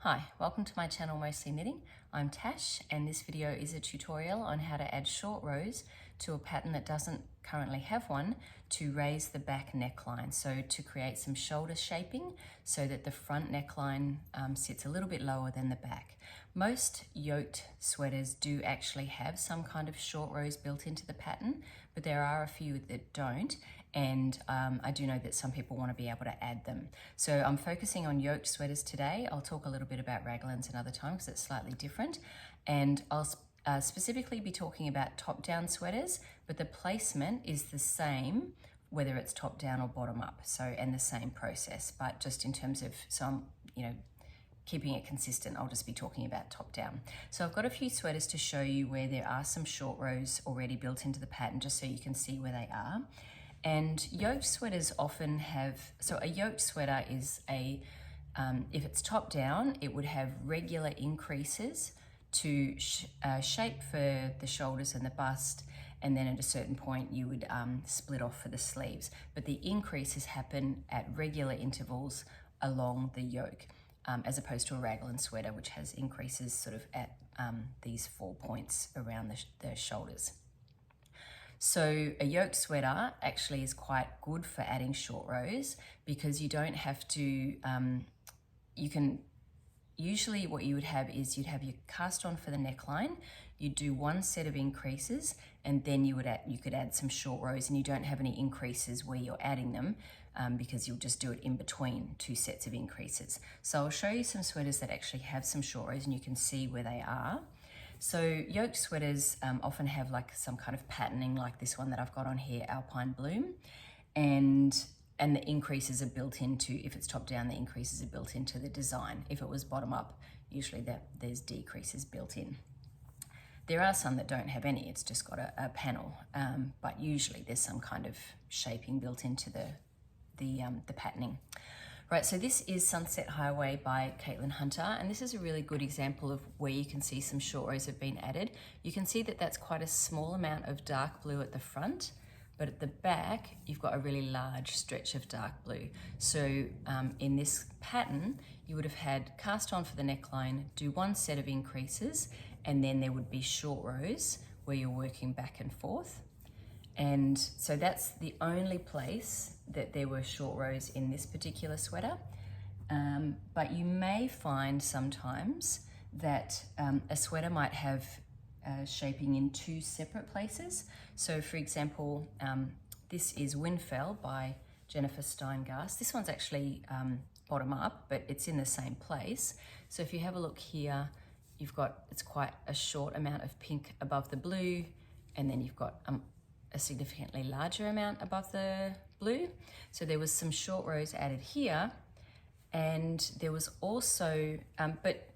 Hi, welcome to my channel Mostly Knitting. I'm Tash and this video is a tutorial on how to add short rows to a pattern that doesn't currently have one to raise the back neckline. So to create some shoulder shaping so that the front neckline sits a little bit lower than the back. Most yoked sweaters do actually have some kind of short rows built into the pattern, but there are a few that don't. And I do know that some people want to be able to add them. So I'm focusing on yoked sweaters today. I'll talk a little bit about raglans another time because it's slightly different. And I'll specifically be talking about top-down sweaters, but the placement is the same whether it's top-down or bottom-up. So, and the same process, but just in terms of some, keeping it consistent, I'll just be talking about top-down. So I've got a few sweaters to show you where there are some short rows already built into the pattern, just so you can see where they are. And yoked sweaters often have, so a yoked sweater is a, if it's top down, it would have regular increases to shape for the shoulders and the bust, and then at a certain point you would split off for the sleeves. But the increases happen at regular intervals along the yoke, as opposed to a raglan sweater, which has increases sort of at these 4 points around the shoulders. So a yoked sweater actually is quite good for adding short rows because you don't have to, usually what you would have is you'd have your cast on for the neckline, you'd do one set of increases, and then you could add some short rows, and you don't have any increases where you're adding them because you'll just do it in between two sets of increases. So I'll show you some sweaters that actually have some short rows and you can see where they are. So yoked sweaters often have like some kind of patterning like this one that I've got on here, Alpine Bloom, and the increases are built into, if it's top down, the increases are built into the design. If it was bottom up, usually there's decreases built in. There are some that don't have any, it's just got a panel, but usually there's some kind of shaping built into the patterning. Right, so this is Sunset Highway by Catlin Hunter, and this is a really good example of where you can see some short rows have been added. You can see that that's quite a small amount of dark blue at the front, but at the back, you've got a really large stretch of dark blue. So in this pattern, you would have had cast on for the neckline, do one set of increases, and then there would be short rows where you're working back and forth. And so that's the only place that there were short rows in this particular sweater. But you may find sometimes that a sweater might have shaping in two separate places. So for example, this is Whinfell by Jennifer Steingass. This one's actually bottom up, but it's in the same place. So if you have a look here, you've got, it's quite a short amount of pink above the blue, and then you've got a significantly larger amount above the blue. So there was some short rows added here, and there was also, but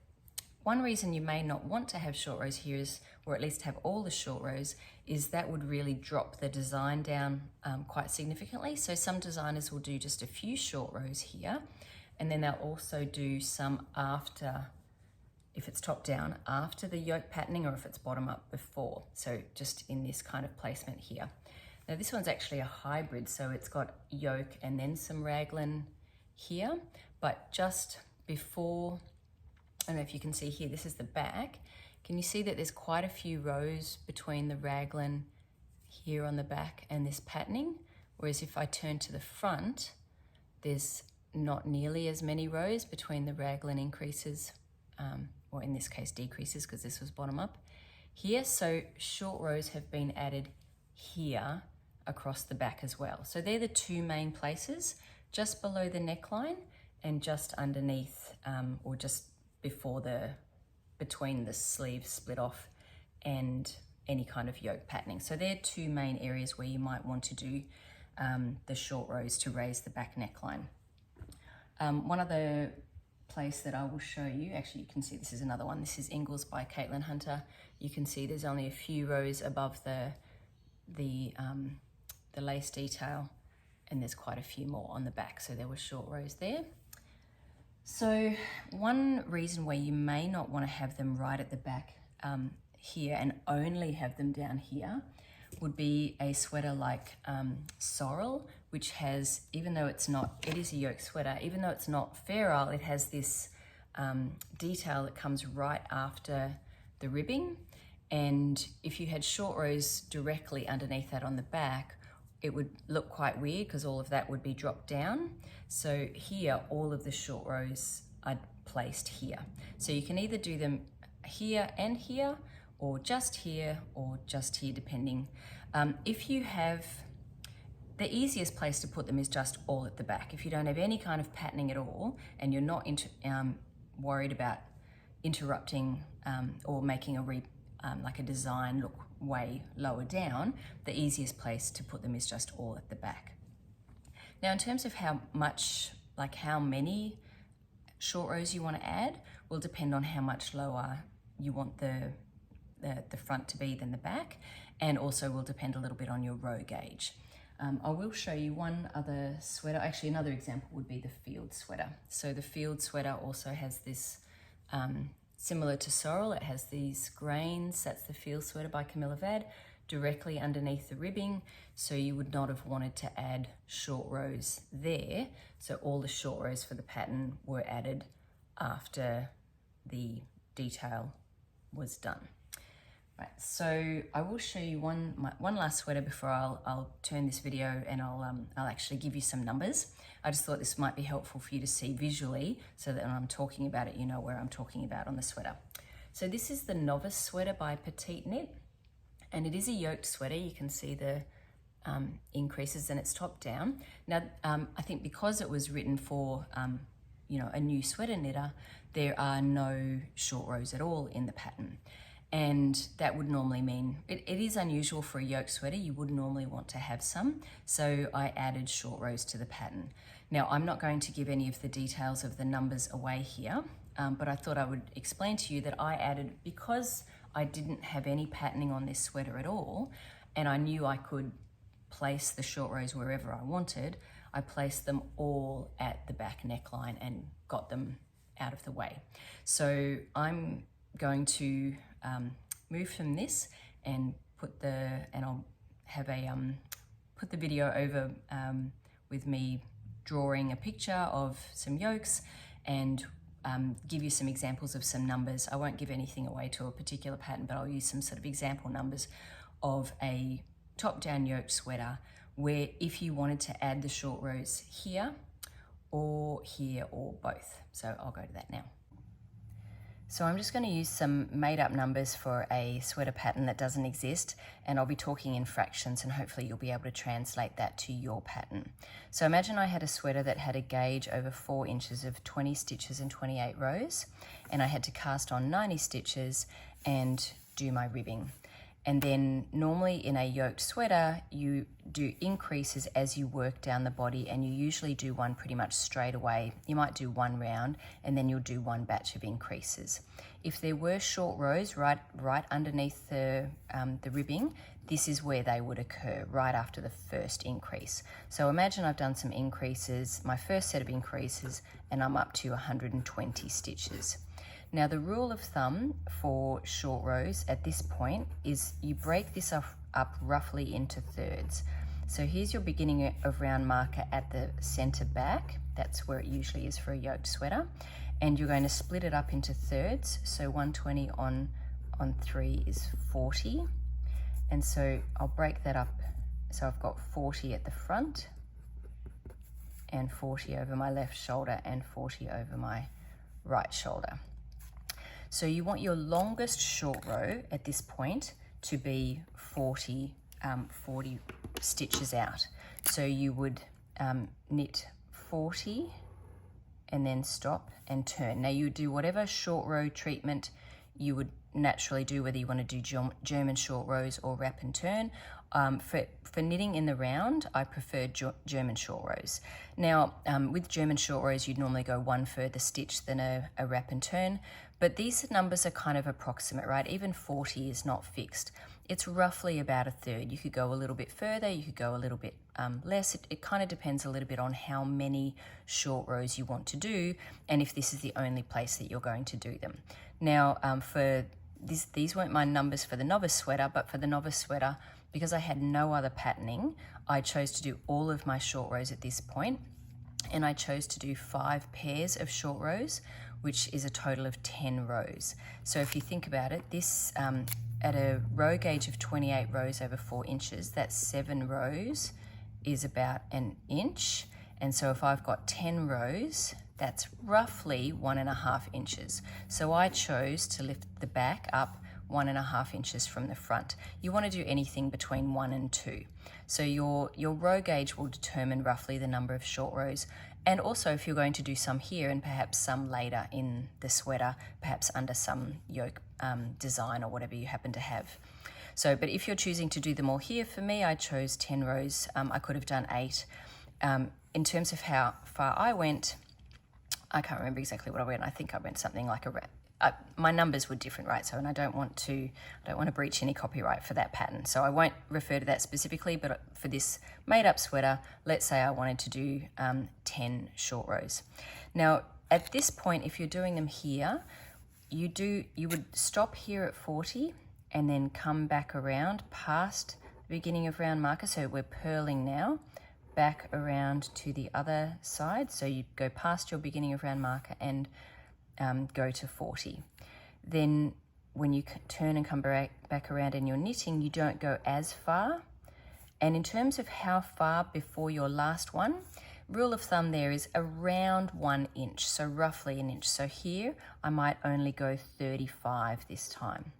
one reason you may not want to have short rows here is, or at least have all the short rows, is that would really drop the design down quite significantly. So some designers will do just a few short rows here, and then they'll also do some after, if it's top down, after the yoke patterning, or if it's bottom up before. So just in this kind of placement here. Now this one's actually a hybrid, so it's got yoke and then some raglan here, but just before, I don't know if you can see here, this is the back. Can you see that there's quite a few rows between the raglan here on the back and this patterning? Whereas if I turn to the front, there's not nearly as many rows between the raglan increases, or in this case decreases because this was bottom up here. So short rows have been added here across the back as well. So they're the two main places, just below the neckline and just underneath, or just before between the sleeves split off and any kind of yoke patterning. So they're two main areas where you might want to do the short rows to raise the back neckline. One other place that I will show you, actually you can see this is another one. This is Ingalls by Catlin Hunter. You can see there's only a few rows above the lace detail, and there's quite a few more on the back. So there were short rows there. So one reason where you may not want to have them right at the back here and only have them down here would be a sweater like Sorrel, which has, even though it's not, it is a yoke sweater, even though it's not feral, it has this detail that comes right after the ribbing. And if you had short rows directly underneath that on the back, it would look quite weird because all of that would be dropped down. So here, all of the short rows are placed here. So you can either do them here and here, or just here, depending. If you have, the easiest place to put them is just all at the back. If you don't have any kind of patterning at all, and you're not worried about interrupting or making like a design look way lower down, the easiest place to put them is just all at the back. Now, in terms of how much, like how many short rows you want to add, will depend on how much lower you want the front to be than the back, and also will depend a little bit on your row gauge. I will show you one other sweater. Actually, another example would be the field sweater. So the field sweater also has this, similar to Sorrel, it has these grains. That's the field sweater by Camilla directly underneath the ribbing. So you would not have wanted to add short rows there. So all the short rows for the pattern were added after the detail was done. Right, so I will show you one last sweater before I'll turn this video, and I'll actually give you some numbers. I just thought this might be helpful for you to see visually, so that when I'm talking about it, you know where I'm talking about on the sweater. So this is the Novice Sweater by Petite Knit, and it is a yoked sweater. You can see the increases, and it's top down. Now, I think because it was written for a new sweater knitter, there are no short rows at all in the pattern. And that would normally mean, it is unusual for a yoke sweater, you would normally want to have some, so I added short rows to the pattern. Now, I'm not going to give any of the details of the numbers away here, but I thought I would explain to you that I added, because I didn't have any patterning on this sweater at all, and I knew I could place the short rows wherever I wanted, I placed them all at the back neckline and got them out of the way. So I'm going to move from this and I'll have put the video over with me drawing a picture of some yokes and give you some examples of some numbers. I won't give anything away to a particular pattern, but I'll use some sort of example numbers of a top-down yoke sweater where if you wanted to add the short rows here or both. So I'll go to that now. So I'm just going to use some made-up numbers for a sweater pattern that doesn't exist, and I'll be talking in fractions, and hopefully you'll be able to translate that to your pattern. So imagine I had a sweater that had a gauge over 4 inches of 20 stitches and 28 rows, and I had to cast on 90 stitches and do my ribbing. And then normally in a yoked sweater, you do increases as you work down the body, and you usually do one pretty much straight away. You might do one round and then you'll do one batch of increases. If there were short rows right underneath the ribbing, this is where they would occur, right after the first increase. So imagine I've done some increases, my first set of increases, and I'm up to 120 stitches. Now, the rule of thumb for short rows at this point is you break this up roughly into thirds. So here's your beginning of round marker at the center back. That's where it usually is for a yoked sweater. And you're going to split it up into thirds. So 120 on 3 is 40. And so I'll break that up. So I've got 40 at the front and 40 over my left shoulder and 40 over my right shoulder. So you want your longest short row at this point to be 40 stitches out. So you would knit 40 and then stop and turn. Now you do whatever short row treatment you would naturally do, whether you want to do German short rows or wrap and turn. For knitting in the round, I prefer German short rows. Now, with German short rows, you'd normally go one further stitch than a wrap and turn, but these numbers are kind of approximate, right? Even 40 is not fixed. It's roughly about a third. You could go a little bit further, you could go a little bit less. It kind of depends a little bit on how many short rows you want to do and if this is the only place that you're going to do them. Now, for these weren't my numbers for the novice sweater, but for the novice sweater, because I had no other patterning, I chose to do all of my short rows at this point, and I chose to do 5 pairs of short rows, which is a total of 10 rows. So if you think about it, this at a row gauge of 28 rows over 4 inches, that's 7 rows is about an inch. And so if I've got 10 rows, that's roughly 1.5 inches. So I chose to lift the back up 1.5 inches from the front. You want to do anything between 1 and 2. So your row gauge will determine roughly the number of short rows. And also if you're going to do some here and perhaps some later in the sweater, perhaps under some yoke design or whatever you happen to have. So, but if you're choosing to do them all here, for me, I chose 10 rows. I could have done 8. In terms of how far I went, I can't remember exactly what I went. I think I went something like my numbers were different, right? So, and I don't want to breach any copyright for that pattern. So I won't refer to that specifically, but for this made up sweater, let's say I wanted to do 10 short rows. Now, at this point, if you're doing them here, you would stop here at 40 and then come back around past the beginning of round marker. So we're purling now, back around to the other side. So you go past your beginning of round marker and go to 40. Then when you turn and come back around in your knitting, you don't go as far. And in terms of how far before your last one, rule of thumb there is around 1 inch, so roughly an inch. So here I might only go 35 this time.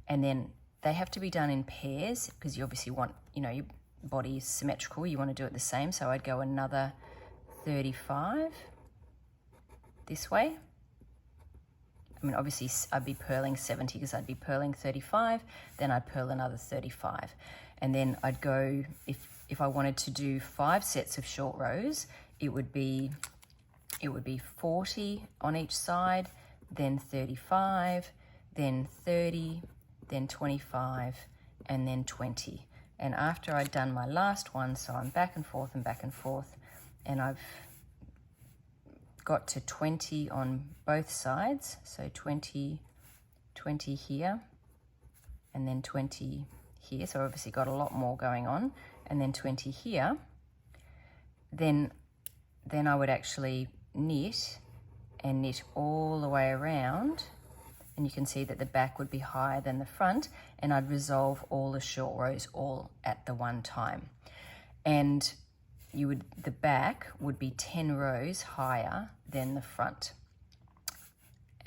And then they have to be done in pairs because you obviously want, your body is symmetrical. You want to do it the same. So I'd go another 35 this way. I mean, obviously I'd be purling 70 because I'd be purling 35, then I'd purl another 35. And then I'd go, if I wanted to do 5 sets of short rows, it would be 40 on each side, then 35, then 30, then 25, and then 20. And after I'd done my last one, so I'm back and forth, and I've got to 20 on both sides, so 20 here, and then 20 here, so obviously got a lot more going on, and then 20 here, then I would actually knit all the way around, and you can see that the back would be higher than the front, and I'd resolve all the short rows all at the one time. And the back would be 10 rows higher than the front.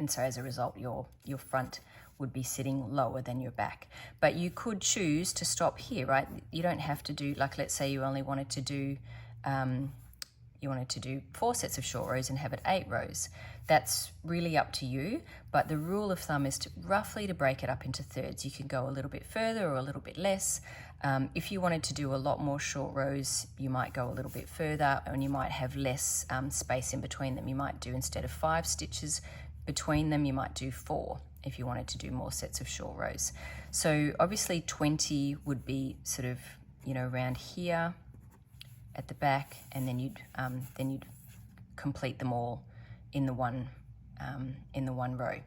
And so as a result, your front would be sitting lower than your back. But you could choose to stop here, right? You don't have to do, like, let's say you only wanted to do 4 sets of short rows and have it 8 rows. That's really up to you, but the rule of thumb is roughly to break it up into thirds. You can go a little bit further or a little bit less. If you wanted to do a lot more short rows, you might go a little bit further, and you might have less space in between them. You might do, instead of 5 stitches between them, you might do 4 if you wanted to do more sets of short rows. So obviously 20 would be sort of, around here at the back, and then you'd complete them all in the one row.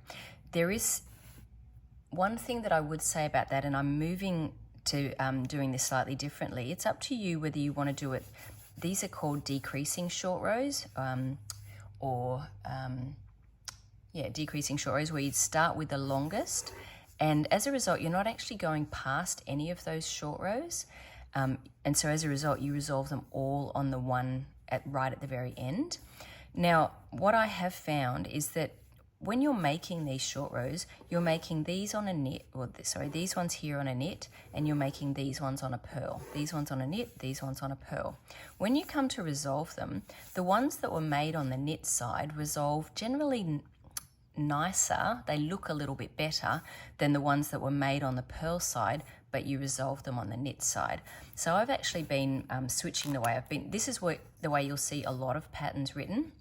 There is one thing that I would say about that, and I'm moving to doing this slightly differently. It's up to you whether you want to do it. These are called decreasing short rows, decreasing short rows, where you start with the longest, and as a result, you're not actually going past any of those short rows. And so as a result, you resolve them all on the one right at the very end. Now, what I have found is that when you're making these short rows, you're making these on a knit, these ones here on a knit, and you're making these ones on a purl. These ones on a knit, these ones on a purl. When you come to resolve them, the ones that were made on the knit side resolve generally nicer. They look a little bit better than the ones that were made on the purl side, but you resolve them on the knit side. So I've actually been switching the way this is the way you'll see a lot of patterns written,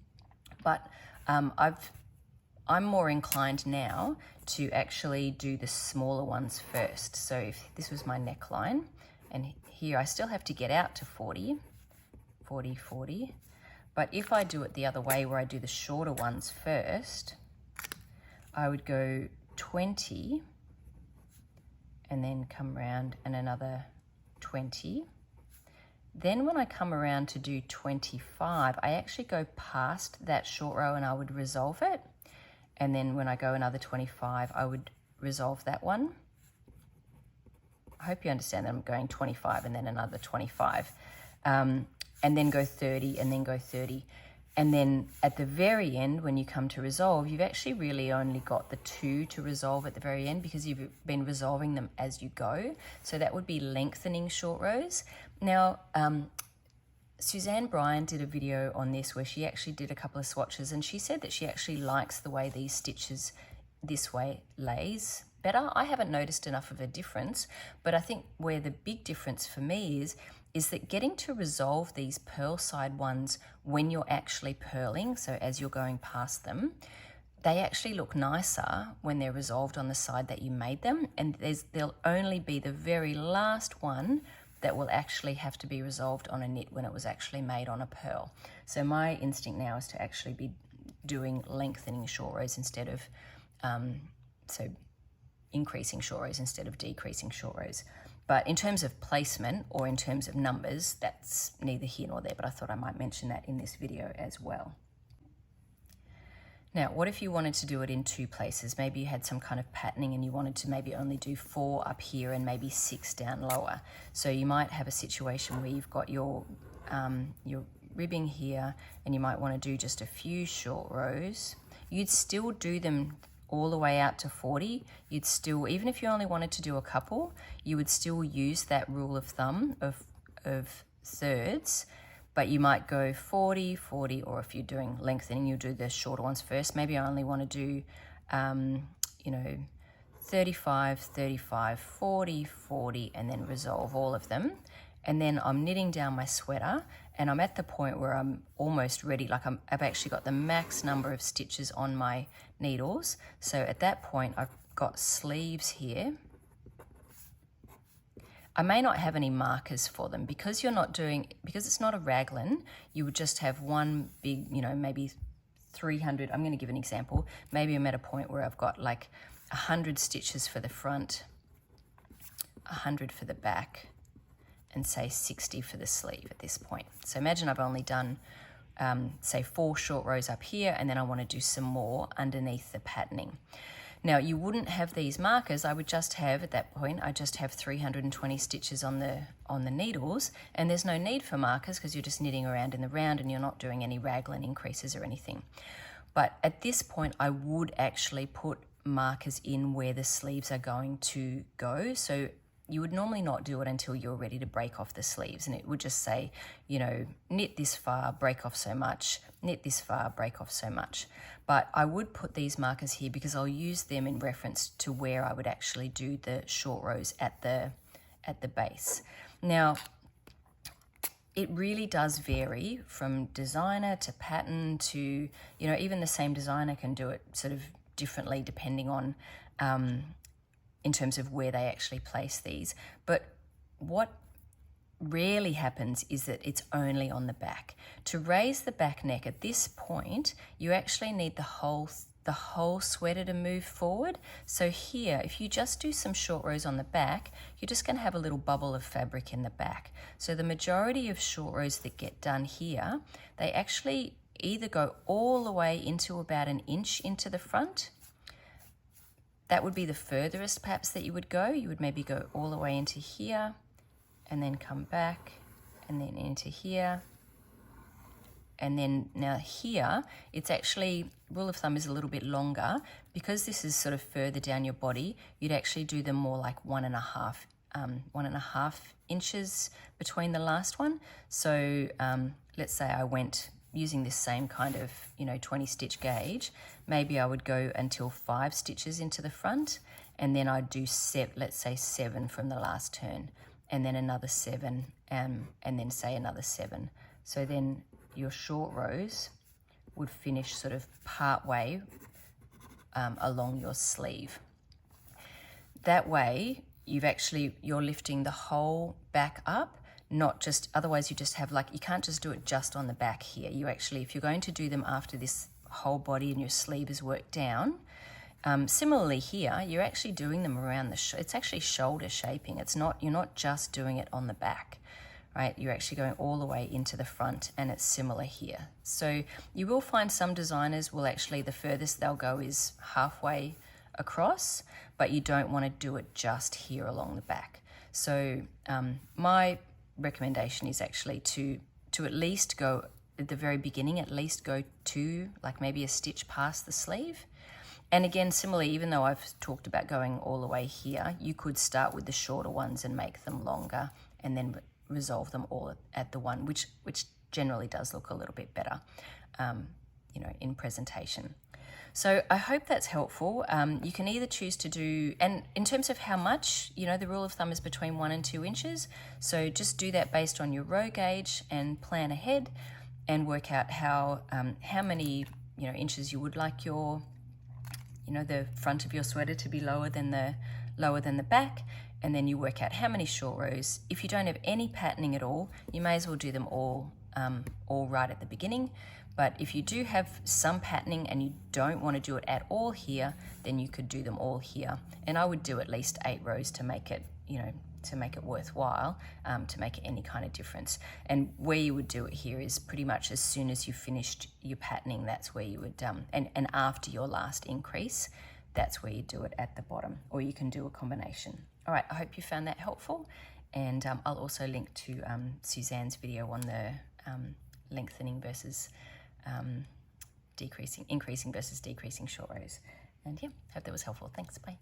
but I'm more inclined now to actually do the smaller ones first. So if this was my neckline, and here I still have to get out to 40, but if I do it the other way, where I do the shorter ones first, I would go 20 and then come around and another 20. Then when I come around to do 25, I actually go past that short row and I would resolve it. and then when I go another 25, I would resolve that one. I hope you understand that I'm going 25 and then another 25, and then go 30 and then go 30. And then at the very end, when you come to resolve, you've actually really only got the 2 to resolve at the very end because you've been resolving them as you go. So that would be lengthening short rows. Now, Suzanne Bryan did a video on this where she actually did a couple of swatches, and she said that she actually likes the way these stitches this way lays better. I haven't noticed enough of a difference, but I think where the big difference for me is that getting to resolve these purl side ones when you're actually purling, so as you're going past them, they actually look nicer when they're resolved on the side that you made them, and there'll only be the very last one that will actually have to be resolved on a knit when it was actually made on a purl. So my instinct now is to actually be doing lengthening short rows instead of, so increasing short rows instead of decreasing short rows. But in terms of placement or in terms of numbers, that's neither here nor there, but I thought I might mention that in this video as well. Now, what if you wanted to do it in 2 places? Maybe you had some kind of patterning and you wanted to maybe only do 4 up here and maybe 6 down lower. So you might have a situation where you've got your ribbing here and you might want to do just a few short rows. You'd still do them all the way out to 40. You'd still, even if you only wanted to do a couple, you would still use that rule of thumb of thirds, but you might go 40, 40, or if you're doing lengthening, you do the shorter ones first. Maybe I only want to do, 35, 35, 40, 40, and then resolve all of them. And then I'm knitting down my sweater, and I'm at the point where I'm almost ready, like I've actually got the max number of stitches on my needles. So at that point, I've got sleeves here. I may not have any markers for them because because it's not a raglan, you would just have one big, maybe 300, I'm going to give an example. Maybe I'm at a point where I've got like 100 stitches for the front, 100 for the back, and say 60 for the sleeve at this point. So imagine I've only done, say 4 short rows up here, and then I want to do some more underneath the patterning. Now, you wouldn't have these markers. I would just have, at that point, I just have 320 stitches on the needles, and there's no need for markers because you're just knitting around in the round and you're not doing any raglan increases or anything. But at this point, I would actually put markers in where the sleeves are going to go. So you would normally not do it until you're ready to break off the sleeves, and it would just say, knit this far, break off so much, knit this far, break off so much. But I would put these markers here because I'll use them in reference to where I would actually do the short rows at the base. Now, it really does vary from designer to pattern to, even the same designer can do it sort of differently depending on in terms of where they actually place these. But what rarely happens is that it's only on the back. To raise the back neck at this point, you actually need the whole sweater to move forward. So here, if you just do some short rows on the back, you're just going to have a little bubble of fabric in the back. So the majority of short rows that get done here, they actually either go all the way into about 1 inch into the front. That would be the furthest perhaps that you would go. You would maybe go all the way into here and then come back and then into here. And then now here, it's actually, rule of thumb is a little bit longer. Because this is sort of further down your body, you'd actually do them more like 1.5 inches between the last one. So let's say I went using this same kind of 20 stitch gauge, maybe I would go until 5 stitches into the front, and then I'd do let's say 7 from the last turn, and then another 7, and then say another 7. So then your short rows would finish sort of part way along your sleeve. That way you're lifting the whole back up, not just, otherwise you just have you can't just do it just on the back here. You actually, if you're going to do them after this whole body and your sleeve is worked down, similarly here, you're actually doing them around it's actually shoulder shaping. You're not just doing it on the back, right? You're actually going all the way into the front, and it's similar here. So you will find some designers will actually, the furthest they'll go is halfway across, but you don't want to do it just here along the back. So my recommendation is actually to at least go at the very beginning, at least go to like maybe a stitch past the sleeve. And again, similarly, even though I've talked about going all the way here, you could start with the shorter ones and make them longer, and then resolve them all at the one, which generally does look a little bit better, you know, in presentation. So I hope that's helpful. You can either choose to do, and in terms of how much, you know, the rule of thumb is between 1 and 2 inches. So just do that based on your row gauge and plan ahead, and work out how many, you know, inches you would like your, you know, the front of your sweater to be lower than the back, and then you work out how many short rows. If you don't have any patterning at all, you may as well do them all right at the beginning. But if you do have some patterning and you don't want to do it at all here, then you could do them all here. And I would do at least 8 rows to make it, you know, to make it worthwhile, to make any kind of difference. And where you would do it here is pretty much as soon as you finished your patterning, that's where you would, and after your last increase, that's where you do it at the bottom, or you can do a combination. All right, I hope you found that helpful. And I'll also link to Suzanne's video on the lengthening versus increasing versus decreasing short rows. And yeah, hope that was helpful. Thanks, bye.